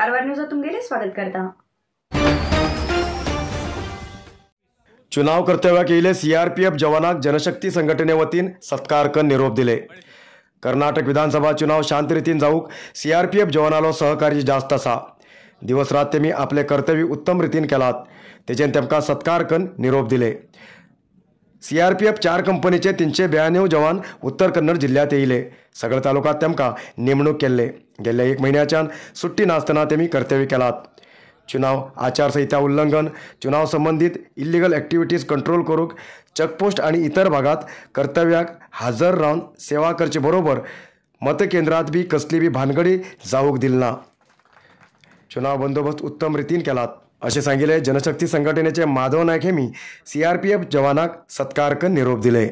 Karwar news तुमगेले स्वागत करता। चुनाव कर्तव्याक येयले सीआरपीएफ जवानाक जनशक्ती संघटने वतीन सत्कार करून निरोप दिले। कर्नाटक विधानसभा चुनाव शांत रितीन जाऊक सीआरपीएफ जवानालो सहकार्य जास्त आसा। दिवस रात तेमी आपले कर्तव्य उत्तम रितीन केलात, तेजेन तेमकां सत्कार करून निरोप दिले। सीआरपीएफ 4 कंपनीचे 392 जवान उत्तर कन्नड जिल्ह्यात येयले। सगळे तालुक्यात तेमकां नेमणूक केल्ले। गेल्या 1 म्हयन्याच्यान सुट्टी नासतना तेमी कर्तव्य केलात। चुनाव आचारसंहिता उल्लंघन, चुनाव संबंधित इल्लीगल एक्टिविटीज कंट्रोल करूक चेकपोस्ट आणि इतर भागात कर्तव्याक हजर रावन सेवा करचे बरोबर मतकेंद्रात बी कसली बी भानगडी जावूक दिली ना। चुनाव बंदोबस्त उत्तम रितीन केलात असे सांगिले। जनशक्ती संघटनेचे माधव नायक हेमी सीआरपीएफ जवानाक सत्कार करून निरोप दिले।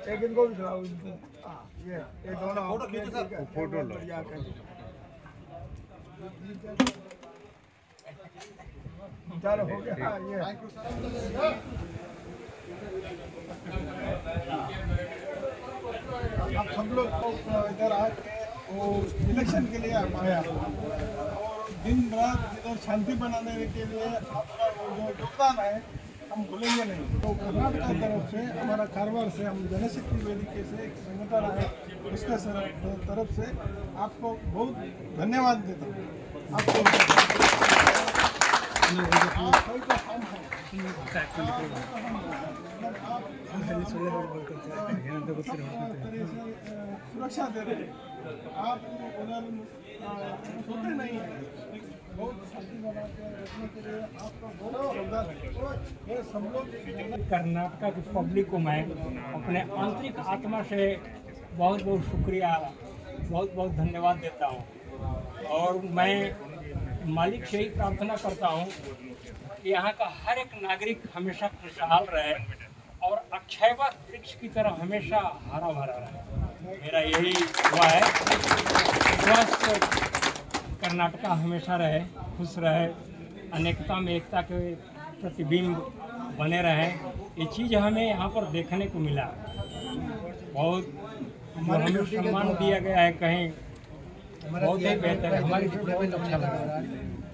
एक इनको भी दिखाओ इनको। ये दोनों फोटो लो। चलो हो गया। ये आप सब लोग इधर आके वो इलेक्शन के लिए आया और दिन रात इधर शांति बनाने के लिए आपका जो योगदान है हम भूलेंगे नहीं। तो कर्नाटक की तरफ से हमारा कारवार से हम जनशक्ति वेदिके से एक संगठन है, उसके तरफ से आपको बहुत धन्यवाद देता हूँ। आपको सुरक्षा दे रहे, आप उधर सोते नहीं है, बहुत शांति बना के रखने के लिए आपका बहुत योगदान है। ये सब लोग कर्नाटक की पब्लिक को मैं अपने आंतरिक आत्मा से बहुत बहुत शुक्रिया, बहुत बहुत धन्यवाद देता हूँ। और मैं मालिक से ही प्रार्थना करता हूँ कि यहाँ का हर एक नागरिक हमेशा खुशहाल रहे और अक्षयवत वृक्ष की तरह हमेशा हरा भरा रहे। मेरा यही दुआ है। स्वस्थ कर्नाटक हमेशा रहे, खुश रहे, अनेकता में एकता के प्रतिबिंब बने रहे। ये चीज़ हमें यहाँ पर देखने को मिला। बहुत हमें सम्मान दिया गया है, कहीं बहुत ही बेहतर है। हमारी डेवलपमेंट अच्छा लग रहा है।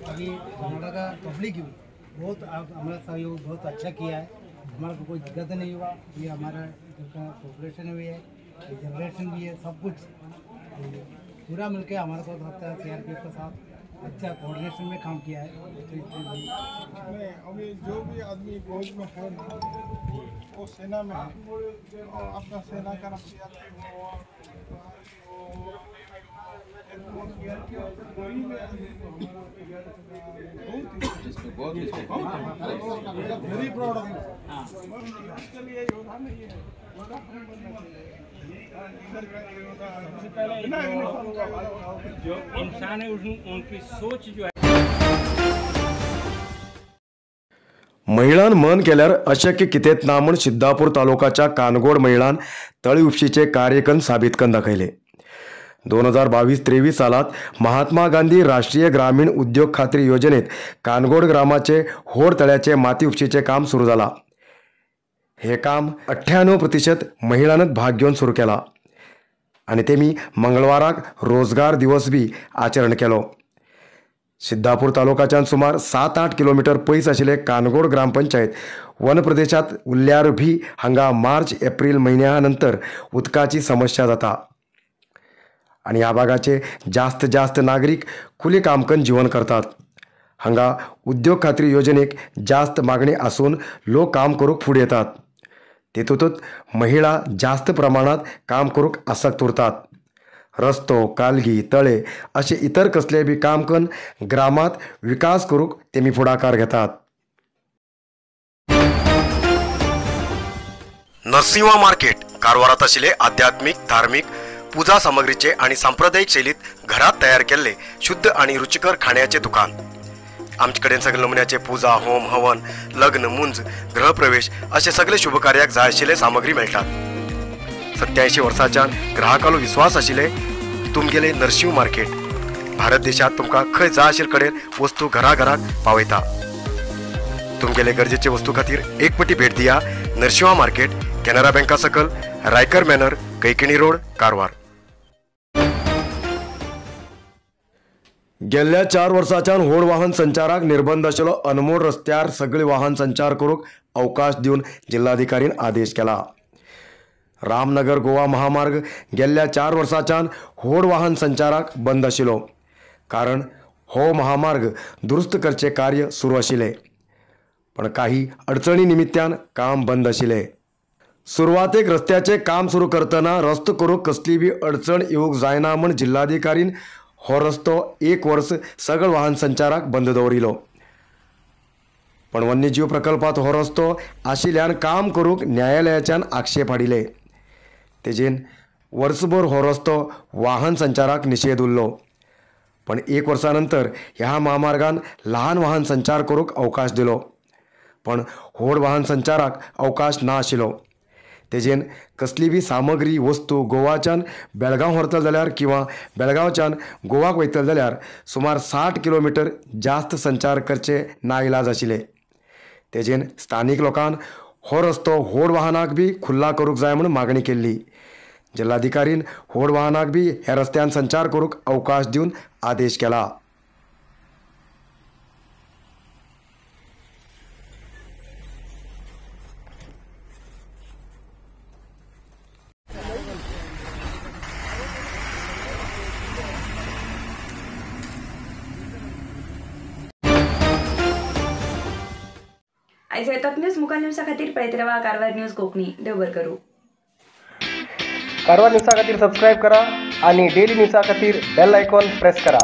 अभी कर्नाटक पब्लिक बहुत हमारा सहयोग बहुत अच्छा किया है। हमारा को कोई दिक्कत नहीं हुआ। ये हमारा कोऑपरेशन भी है, जनरेशन भी है, सब कुछ पूरा मिलके हमारे को लगता है सीआरपीएफ के साथ अच्छा कोऑर्डिनेशन में काम किया है। अभी जो भी आदमी फौज में है ना, वो सेना में है और अपना सेना का वेरी प्राउड ऑफ इसके लिए योद्धा नहीं है, योद्धा हम बनना जो इंसान है उनकी सोच जो है। महिलान मन केल्यार अशक्य कितेंच ना म्हूण सिद्धापूर तालुक्याच्या कानगोड महिलान तळी उपशीचे कार्य करून साबीत करून दाखयले। 2022-23 सालात महात्मा गांधी राष्ट्रीय ग्रामीण उद्योग खात्री योजनेत कानगोड ग्रामाचे होड तळ्याचे माती उपशीचे काम सुरू झाला। हे काम 98% महिलांनी भाग घेऊन सुरू केला आणि तेमी मंगळवाराक रोजगार दिवस बी आचरण केलो। सिद्धापूर तालुक्याच्यान सुमार 7-8 किलोमीटर पयस आशिल्ले कानगोड ग्रामपंचायत वन प्रदेशात उरल्यार भी हांगा मार्च-एप्रिल म्हयन्या नंतर उदकाची समस्या जाता आणि ह्या भागाचे जास्त नागरिक खुले काम करून जीवन करतात। हांगा उद्योग खात्री योजनेक जास्त मागणी आसून लोक काम करूक फुडें येतात। तेतूंतच महिला जास्त प्रमाणात काम करूक आसक्त उरतात। रस्तो, कालगी, तळे असे इतर कसले बी काम करून ग्रामात विकास करूक तेमी फुडाकार घेतात। नरसिंहा मार्केट कारवारात आशिल्ले आध्यात्मिक, धार्मिक, पूजा सामग्रीचे आणि सांप्रदायिक शैलीत घरात तयार केलेले शुद्ध आणि रुचिकर खाण्याचे दुकान। आमचे कडेन सगळे नमुन्याचे पूजा, होम, हवन, लग्न, मुंज, गृहप्रवेश असे सगळे शुभ कार्याक जाय आशिल्ले सामग्री मेळटात। 87 वर्सांच्या ग्राहकालो विश्वास आशिल्ले तुमगेले नरसिंह मार्केट। भारत देशात तुमका खंय जाय आशिल्ले कडेन वस्तू घराघरात पावयता। तुमगेले गरजेचे वस्तू खातीर एक पटी भेट दिया नरशिंवा मार्केट, कॅनरा बँका सकल, रायकर मॅनर, कैकिणी रोड, कारवार। गेल्या 4 वर्सांच्यान व्हड वाहन संचाराक निर्बंध आशिल्लो अनमोल रस्त्यार सगळे वाहन संचार करूंक अवकाश दिवन जिल्हाधिकारीन आदेश केला। रामनगर गोवा महामार्ग गेल्या 4 वर्सांच्यान व्हड वाहन संचाराक बंद आशिल्लो, कारण हो महामार्ग दुरुस्त करचे कार्य सुरू आशिल्ले, पण काही अडचणी निमित्तान काम बंद आशिल्ले। सुरवातेक रस्त्याचे काम सुरू करतना रस्तो करूंक कसली बी अडचण येवंक जायना म्हण जिल्हाधिकारीन हो रस्तो 1 वर्स सगळ वाहन संचाराक बंद दवरिलो, पण वन्यजीव प्रकल्पात हो रस्तो आशिल्ल्यान काम करूंक न्यायालयाच्यान आक्षेप हाडिले। तेजेन वर्सभर हो रस्तो वाहन संचाराक निषेध उरलो, पण 1 वर्सानंतर ह्या महामार्गान ल्हान वाहन संचार करूंक अवकाश दिलो, पण व्हड वाहन संचाराक अवकाश ना आशिल्लो। तेजेन कसली बी सामग्री वस्तू गोवाच्यान बेळगांव व्हरतल जाल्यार किंवा बेळगांवच्यान गोवाक वयतल जाल्यार सुमार 60 किलोमीटर जास्त संचार करचे नाइलाज आशिल्ले। तेजेन स्थानिक लोकांन हो रस्तो व्हड वाहनाक बी खुल्ला करूंक जाय म्हूण मागणी केल्ली। जिल्हाधिकारीन व्हड वाहनाक बी ह्या रस्त्यान संचार करूंक अवकाश दिवन आदेश केला। आयज येतात न्यूज मुखार न्यूजा खातीर पळयत रावा कारवार न्यूज कोंकणी। देव बरें करूं। कारवार न्यूजा खातीर सबस्क्राईब करा आणि डेली न्यूजा खातीर बेल आयकॉन प्रेस करा।